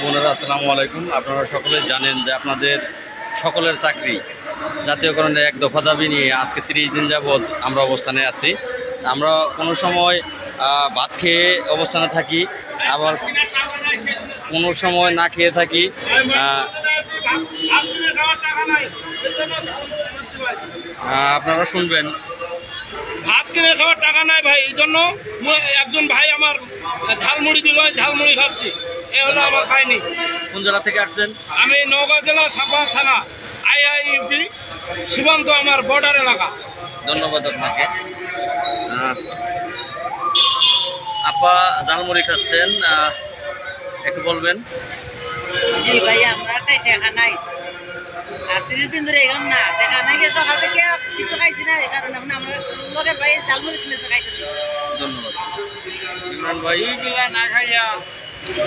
বোনেরা আসসালামু আলাইকুম। আপনারা সকলে জানেন যে আপনাদের সকলের চাকরি জাতীয়করণের এক দফা দাবি নিয়ে আজকে 30 দিন যাবৎ আমরা অবস্থানে আছি। আমরা কোনো সময় ভাত খেয়ে অবস্থানে থাকি, আবার কোনো সময় না খেয়ে থাকি। আপনারা শুনবেন, ভাত কিনে খাওয়ার টাকা নাই ভাই, এই জন্য একজন ভাই আমার ঝালমুড়ি দিল, ঝালমুড়ি খাচ্ছি। এ হলো আমার কাহিনী। কোন জেলা থেকে আসছেন? আমি নওগাঁ জেলা সাপাহার থানা আইআইবি সীমান্ত, আমার বর্ডার এলাকা। ধন্যবাদ আপনাকে। আপা ঝালমুড়ি খাচ্ছেন, একটু বলবেন। জি ভাই, আমরা টাকা নাই, আর 30 দিন ধরে এখন না দেখা নাই, সকাল থেকে কিছু খাইছি না, এই কারণে এখন আমরা লোকের ভাই ঝালমুড়ি কিনে খাইতেছি। ধন্যবাদ। ইমরান ভাই বেলা না খাইয়া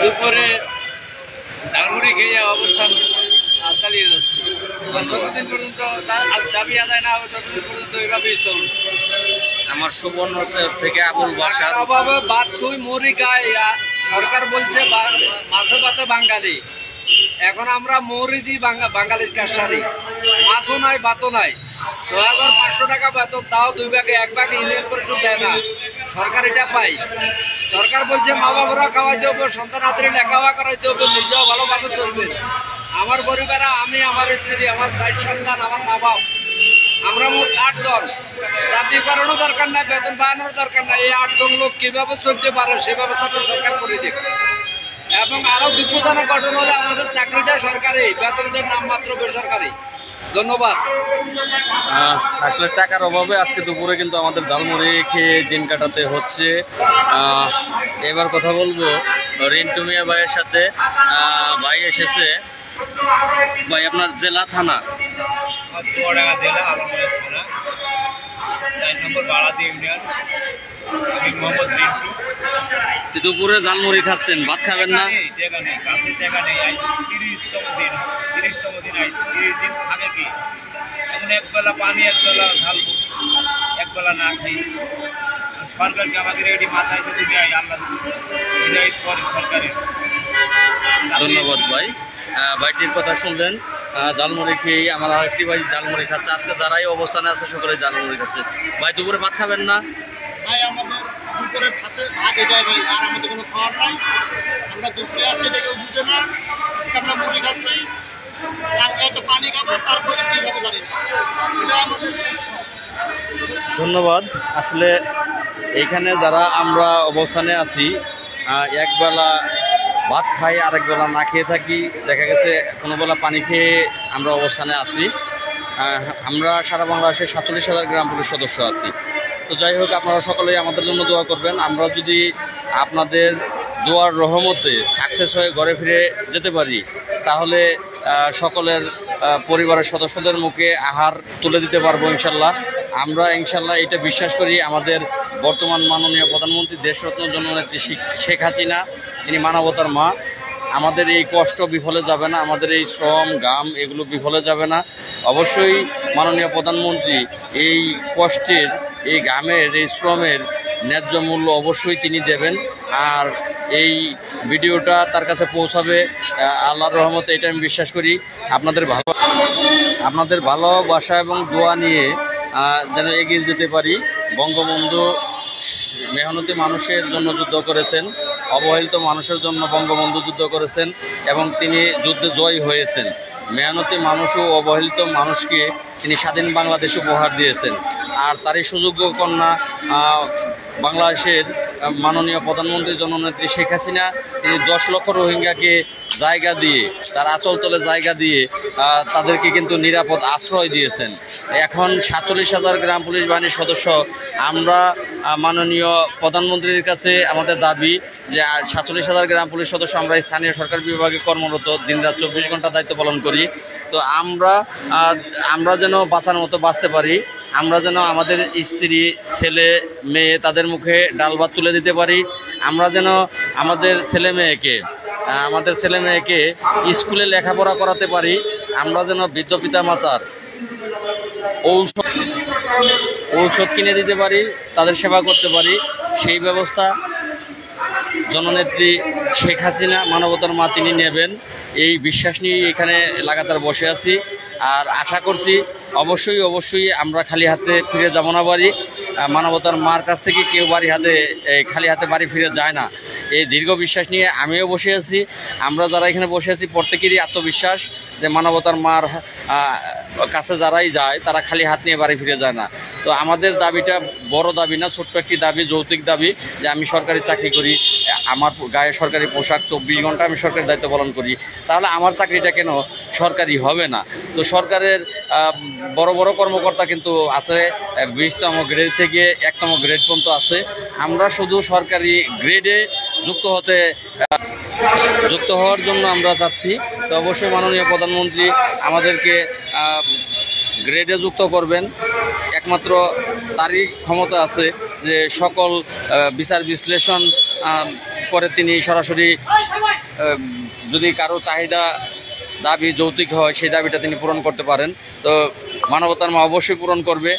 দুপুরে ঝালমুড়ি খেয়ে অবস্থান চালিয়ে যাচ্ছে। যতদিন পর্যন্ত দাবি আদায় না হবে ততদিন পর্যন্ত এইভাবেই চলবে। আমার সুবর্ণ থেকে আবুল বাসার অভাবে ভাত তুই মুড়ি খাই, সরকার বলছে মাছে ভাতে বাঙালি। এখন আমরা মুড়ি দিই বাঙালির কাছারি, মাছও নাই ভাতও নাই। 6500 টাকা বেতন, তাও 2 ভাগে 1 ভাগ ইউনিয়ন পরিষদ দেয় না, সরকার এটা পাই। সরকার বলছে মা বাবারা খাওয়াইতে হবে, সন্তান হাতে লেখাপড়া করাইতে হবে, নিজেও ভালোভাবে চলবে। আমার পরিবারে আমি, আমার স্ত্রী, আমার 4 সন্তান, আমার মা বাপ, আমরা মোট 8 জন। চাকরি করানোর দরকার নাই, বেতন বাড়ানোর দরকার নাই। এই 8 জন লোক কিভাবে চলতে পারে সে ব্যবস্থাটা সরকার করে দেবে। এবং আরো দুঃখজনক ঘটনা হলে আমাদের চাকরিটা সরকারি, বেতনদের নামমাত্র বেসরকারি। ধন্যবাদ। আসলে টাকার অভাবে আজকে দুপুরে কিন্তু আমাদের ঝালমুড়ি খেয়ে দিন কাটাতে হচ্ছে। এবার কথা বলবো রিন্টু মিয়া ভাইয়ের সাথে। ভাই এসেছে। ভাই আপনার জেলা থানা? চুয়াডাঙ্গা জেলা, আলমডাঙ্গা থানা, 4 নম্বর বাড়াদি ইউনিয়ন। আমি মোহাম্মদ রিন্টু। দুপুরে ঝালমুড়ি খাচ্ছেন, ভাত খাবেন না? টাকা নেই, কাছে টাকা নেই। 30তম দিন আইসি। 30 দিন থাকে কি এখন একবেলা পানি, একবেলা ঢালবো, একবেলা না খাই। সরকারকে আমাদের এটি মাথায় যদি দেয়, আল্লাহ হিদায়ত করে সরকারের। ধন্যবাদ ভাই। ভাইটির কথা শুনলেন। ঝালমুড়ি খেয়েই আমার আরেকটি ভাই ঝালমুড়ি খাচ্ছে। আজকে যারাই অবস্থানে আছে সকলে ঝালমুড়ি খাচ্ছে। ভাই দুপুরে ভাত খাবেন না? ভাই আমাদের দুপুরে ভাত এটাই ভাই, আর আমাদের কোনো খাওয়ার নাই। আমরা বুঝতে যাচ্ছি, এটা কেউ বুঝে না। আমরা মুড়ি খাচ্ছি, এত পানি খাবো, তারপরে কি হবে জানি না। এটা আমাদের শেষ। ধন্যবাদ। আসলে এইখানে যারা আমরা অবস্থানে আছি, একবেলা ভাত খাই, আরেক বেলা না খেয়ে থাকি। দেখা গেছে কোনো বেলা পানি খেয়ে আমরা অবস্থানে আছি। আমরা সারা বাংলাদেশে 47,000 গ্রাম পুলিশ সদস্য আছি। তো যাই হোক, আপনারা সকলেই আমাদের জন্য দোয়া করবেন। আমরা যদি আপনাদের দোয়ার রহমতে সাকসেস হয়ে ঘরে ফিরে যেতে পারি, তাহলে সকলের পরিবারের সদস্যদের মুখে আহার তুলে দিতে পারবো ইনশাল্লাহ। আমরা ইনশাল্লাহ এটা বিশ্বাস করি। আমাদের বর্তমান মাননীয় প্রধানমন্ত্রী দেশরত্ন জননেত্রী শেখ হাসিনা, তিনি মানবতার মা। আমাদের এই কষ্ট বিফলে যাবে না, আমাদের এই শ্রম ঘাম এগুলো বিফলে যাবে না। অবশ্যই মাননীয় প্রধানমন্ত্রী এই কষ্টের, এই ঘামের, এই শ্রমের ন্যায্য মূল্য অবশ্যই তিনি দেবেন। আর এই ভিডিওটা তার কাছে পৌঁছাবে আল্লাহর রহমতে, এটা আমি বিশ্বাস করি। আপনাদের ভালোবাসা এবং দোয়া নিয়ে যেন এগিয়ে যেতে পারি। বঙ্গবন্ধু মেহনতি মানুষের জন্য যুদ্ধ করেছেন, অবহেলিত মানুষের জন্য বঙ্গবন্ধু যুদ্ধ করেছেন এবং তিনি যুদ্ধে জয়ী হয়েছেন। মেহনতি মানুষ ও অবহেলিত মানুষকে তিনি স্বাধীন বাংলাদেশ উপহার দিয়েছেন। আর তারই সুযোগ্য কন্যা বাংলাদেশের মাননীয় প্রধানমন্ত্রী জননেত্রী শেখ হাসিনা, তিনি 10 লক্ষ রোহিঙ্গাকে জায়গা দিয়ে, তার আঁচলতলে জায়গা দিয়ে তাদেরকে কিন্তু নিরাপদ আশ্রয় দিয়েছেন। এখন 47,000 গ্রাম পুলিশ বাহিনীর সদস্য আমরা মাননীয় প্রধানমন্ত্রীর কাছে আমাদের দাবি যে 47,000 গ্রাম পুলিশ সদস্য আমরা স্থানীয় সরকার বিভাগে কর্মরত, দিনরাত 24 ঘন্টা দায়িত্ব পালন করি। তো আমরা যেন বাঁচার মতো বাঁচতে পারি, আমরা যেন আমাদের স্ত্রী, ছেলে, মেয়ে তাদের মুখে ডাল ভাত তুলে দিতে পারি। আমরা যেন আমাদের ছেলে মেয়েকে স্কুলে লেখাপড়া করাতে পারি। আমরা যেন বৃদ্ধ পিতা মাতার ঔষধ কিনে দিতে পারি, তাদের সেবা করতে পারি। সেই ব্যবস্থা জননেত্রী শেখ হাসিনা মানবতার মা তিনি নেবেন, এই বিশ্বাস নিয়ে এখানে লাগাতার বসে আছি। আর আশা করছি অবশ্যই আমরা খালি হাতে ফিরে যাব না বাড়ি। মানবতার মার কাছ থেকে কেউ খালি হাতে বাড়ি ফিরে যায় না, এই দীর্ঘ বিশ্বাস নিয়ে আমিও বসে আছি। আমরা যারা এখানে বসে আছি প্রত্যেকেরই আত্মবিশ্বাস যে মানবতার মার কাছে যারাই যায় তারা খালি হাত নিয়ে বাড়ি ফিরে যায় না। তো আমাদের দাবিটা বড় দাবি না, ছোট্ট একটি দাবি, যৌক্তিক দাবি, যে আমি সরকারি চাকরি করি, আমার গায়ে সরকারি পোশাক, 24 ঘন্টা আমি সরকারি দায়িত্ব পালন করি, তাহলে আমার চাকরিটা কেন সরকারি হবে না? তো সরকারের বড় বড় কর্মকর্তা কিন্তু আছে 20তম গ্রেড থেকে 1তম গ্রেড পর্যন্ত আছে। আমরা শুধু সরকারি গ্রেডে যুক্ত হওয়ার জন্য আমরা চাচ্ছি। তো অবশ্যই মাননীয় প্রধানমন্ত্রী আমাদেরকে গ্রেডে যুক্ত করবেন, একমাত্র তারই ক্ষমতা আছে যে সকল বিচার বিশ্লেষণ করে তিনি সরাসরি যদি কারো চাহিদা দাবি যৌক্তিক হয় সেই দাবিটা তিনি পূরণ করতে পারেন। তো মানবতার মা অবশ্যই পূরণ করবে।